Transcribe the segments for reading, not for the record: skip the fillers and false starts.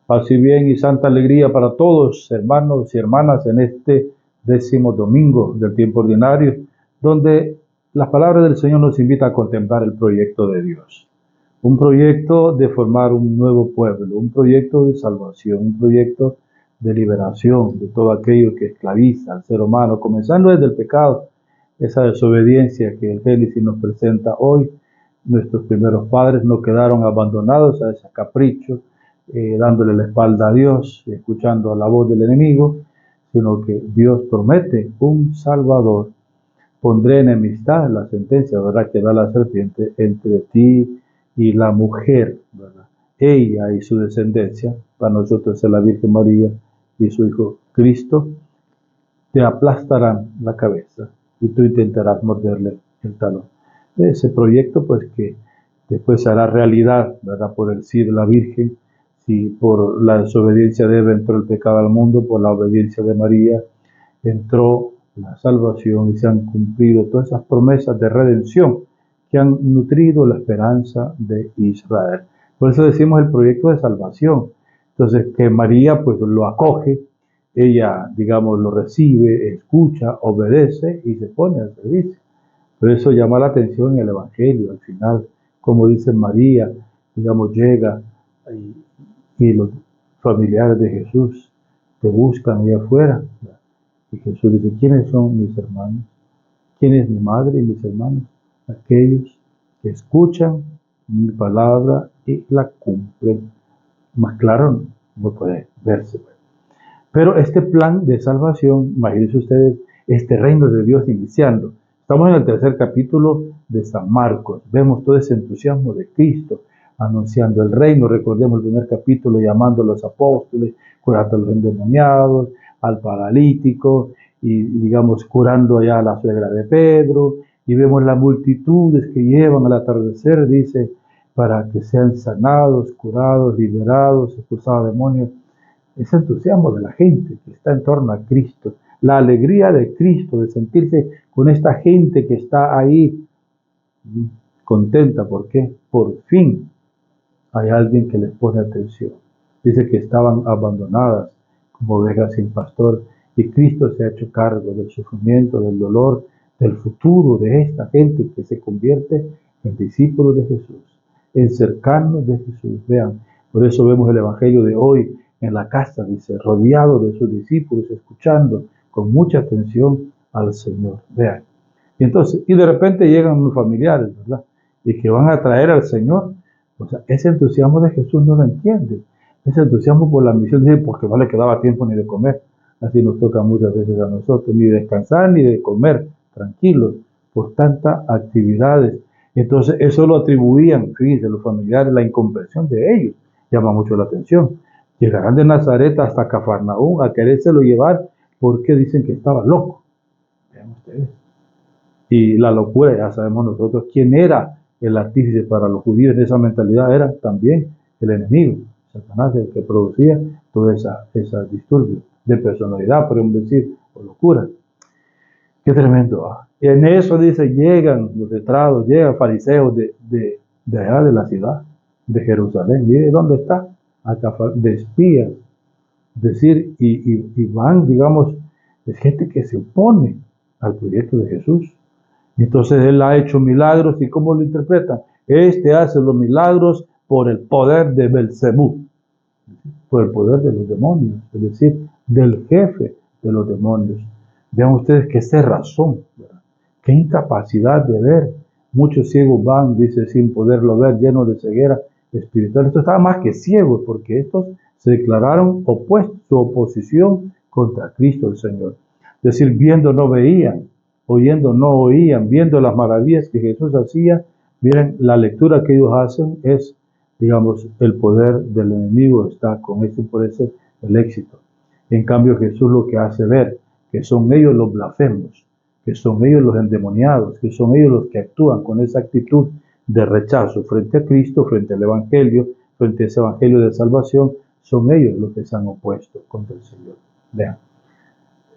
Paz y bien y santa alegría para todos, hermanos y hermanas, en este 10º domingo del tiempo ordinario, donde la palabra del Señor nos invita a contemplar el proyecto de Dios. Un proyecto de formar un nuevo pueblo, un proyecto de salvación, un proyecto de liberación de todo aquello que esclaviza al ser humano, comenzando desde el pecado, esa desobediencia que el Génesis nos presenta hoy. Nuestros primeros padres no quedaron abandonados a ese capricho, dándole la espalda a Dios, escuchando a la voz del enemigo, sino que Dios promete un Salvador. Pondré enemistad, la sentencia, ¿verdad?, que da la serpiente entre ti y la mujer, ¿verdad? Ella y su descendencia, para nosotros es la Virgen María y su Hijo Cristo, te aplastarán la cabeza y tú intentarás morderle el talón. Ese proyecto, pues, que después se hará realidad, ¿verdad?, por el sí de la Virgen. Si por la desobediencia de Eva entró el pecado al mundo, por la obediencia de María entró la salvación y se han cumplido todas esas promesas de redención que han nutrido la esperanza de Israel. Por eso decimos el proyecto de salvación. Entonces, que María pues lo acoge, ella, digamos, lo recibe, escucha, obedece y se pone al servicio. Por eso llama la atención en el Evangelio, al final, como dice María, digamos, llega y los familiares de Jesús te buscan allá afuera. Y Jesús dice, ¿quiénes son mis hermanos? ¿Quién es mi madre y mis hermanos? Aquellos que escuchan mi palabra y la cumplen. Más claro no puede verse. Pero este plan de salvación, imagínense ustedes, este reino de Dios iniciando. Estamos en el 3er capítulo de San Marcos. Vemos todo ese entusiasmo de Cristo anunciando el reino. Recordemos el 1er capítulo llamando a los apóstoles, curando a los endemoniados, al paralítico, y digamos curando allá a la suegra de Pedro. Y vemos las multitudes que llevan al atardecer, dice, para que sean sanados, curados, liberados, expulsados demonios. Ese entusiasmo de la gente que está en torno a Cristo, la alegría de Cristo, de sentirse con esta gente que está ahí contenta. ¿Por qué? Por fin hay alguien que les pone atención. Dice que estaban abandonadas como ovejas sin pastor, y Cristo se ha hecho cargo del sufrimiento, del dolor, del futuro de esta gente que se convierte en discípulos de Jesús, en cercanos de Jesús. Vean, por eso vemos el Evangelio de hoy en la casa, dice, rodeado de sus discípulos, escuchando con mucha atención al Señor. Vean. Y entonces, y de repente llegan unos familiares, ¿verdad?, y que van a traer al Señor. O sea, ese entusiasmo de Jesús no lo entiende. Ese entusiasmo por la misión, porque no le quedaba tiempo ni de comer. Así nos toca muchas veces a nosotros, ni descansar ni de comer, tranquilos, por tantas actividades. Entonces, eso lo atribuían, fíjense, los familiares, la incomprensión de ellos llama mucho la atención. Llegarán de Nazaret hasta Cafarnaúm a querérselo llevar porque dicen que estaba loco. Vean ustedes. Y la locura, ya sabemos nosotros quién era el artífice para los judíos en esa mentalidad, era también el enemigo, Satanás, el que producía toda esa disturbios de personalidad, podemos decir, o locura. Qué tremendo. Y en eso dice, llegan los letrados, llegan fariseos de allá de la ciudad, de Jerusalén. Mire dónde está, acá de espías. Es decir, y van, digamos, es gente que se opone al proyecto de Jesús. Entonces él ha hecho milagros, ¿y cómo lo interpretan? Este hace los milagros por el poder de Belcebú, por el poder de los demonios, es decir, del jefe de los demonios. Vean ustedes qué cerrazón, ¿verdad?, qué incapacidad de ver. Muchos ciegos van, dice, sin poderlo ver, llenos de ceguera espiritual. Estos estaban más que ciegos, porque estos se declararon opuestos, su oposición contra Cristo el Señor. Es decir, viendo no veían, oyendo no oían, viendo las maravillas que Jesús hacía. Miren, la lectura que ellos hacen es, digamos, el poder del enemigo está con esto, por eso el éxito. En cambio, Jesús lo que hace ver que son ellos los blasfemos, que son ellos los endemoniados, que son ellos los que actúan con esa actitud de rechazo frente a Cristo, frente al Evangelio, frente a ese Evangelio de salvación. Son ellos los que se han opuesto contra el Señor. Vean,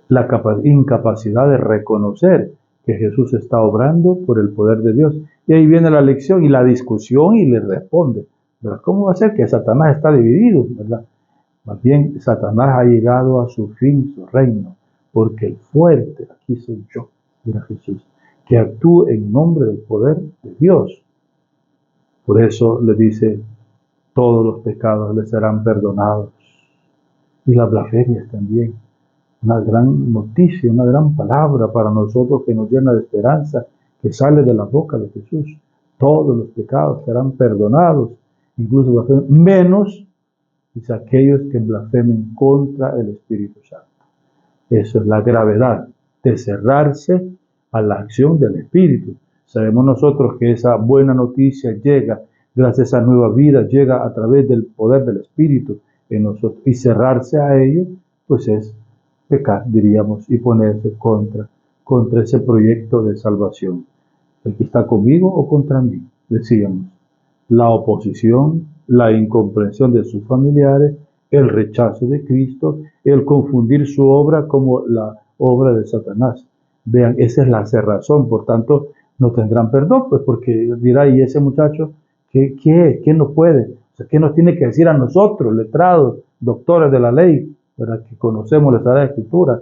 la incapacidad de reconocer que Jesús está obrando por el poder de Dios. Y ahí viene la lección y la discusión y le responde, ¿verdad? ¿Cómo va a ser que Satanás está dividido, ¿verdad? Más bien, Satanás ha llegado a su fin, su reino, porque el fuerte, aquí soy yo, dirá Jesús, que actúe en nombre del poder de Dios. Por eso le dice, todos los pecados le serán perdonados. Y las blasfemias también. Una gran noticia, una gran palabra para nosotros que nos llena de esperanza, que sale de la boca de Jesús. Todos los pecados serán perdonados, incluso blasfemias, menos dice, aquellos que blasfemen contra el Espíritu Santo. Eso es la gravedad de cerrarse a la acción del Espíritu. Sabemos nosotros que esa buena noticia llega, gracias a esa nueva vida, llega a través del poder del Espíritu en nosotros. Y cerrarse a ello, pues es pecar, diríamos, y ponerse contra ese proyecto de salvación. ¿El que está conmigo o contra mí? Decíamos. La oposición, la incomprensión de sus familiares, el rechazo de Cristo, el confundir su obra como la obra de Satanás. Vean, esa es la cerrazón, por tanto, no tendrán perdón, pues porque dirá, ¿y ese muchacho qué no puede? O sea, ¿qué nos tiene que decir a nosotros, letrados, doctores de la ley, ¿verdad? Que conocemos la Sagrada Escritura?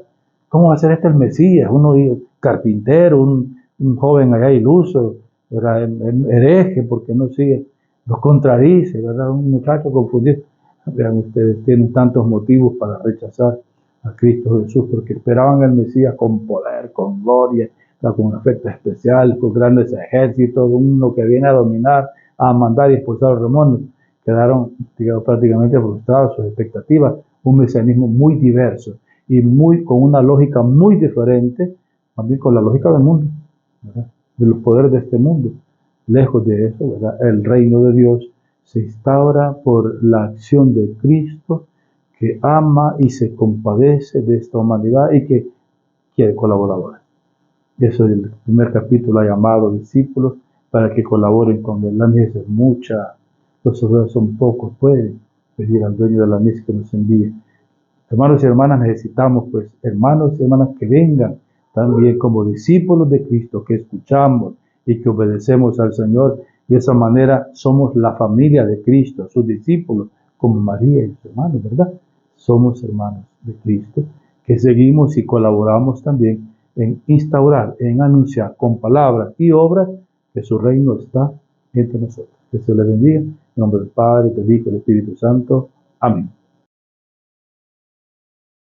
¿Cómo va a ser este el Mesías? Uno carpintero, un joven allá iluso, ¿verdad? Hereje, porque no sigue, lo contradice, ¿verdad? Un muchacho confundido. Vean ustedes, tienen tantos motivos para rechazar a Cristo Jesús, porque esperaban al Mesías con poder, con gloria, con efectos especiales, con grandes ejércitos, uno que viene a dominar, a mandar y expulsar a los demonios. Quedaron, digamos, prácticamente frustrados sus expectativas, un mesianismo muy diverso y con una lógica muy diferente, también con la lógica del mundo, ¿verdad? De los poderes de este mundo. Lejos de eso, ¿verdad? El reino de Dios se instaura por la acción de Cristo, que ama y se compadece de esta humanidad y que quiere colaborar. Eso es el primer capítulo, ha llamado discípulos para que colaboren con él. La mies es mucha, los obreros son pocos, pueden pedir al dueño de la mies que nos envíe. Hermanos y hermanas, necesitamos pues hermanos y hermanas que vengan también como discípulos de Cristo, que escuchamos y que obedecemos al Señor. De esa manera somos la familia de Cristo, sus discípulos, como María y sus hermanos, ¿verdad? Somos hermanos de Cristo, que seguimos y colaboramos también en instaurar, en anunciar con palabras y obras que su reino está entre nosotros. Que se le bendiga. En nombre del Padre, del Hijo y del Espíritu Santo. Amén.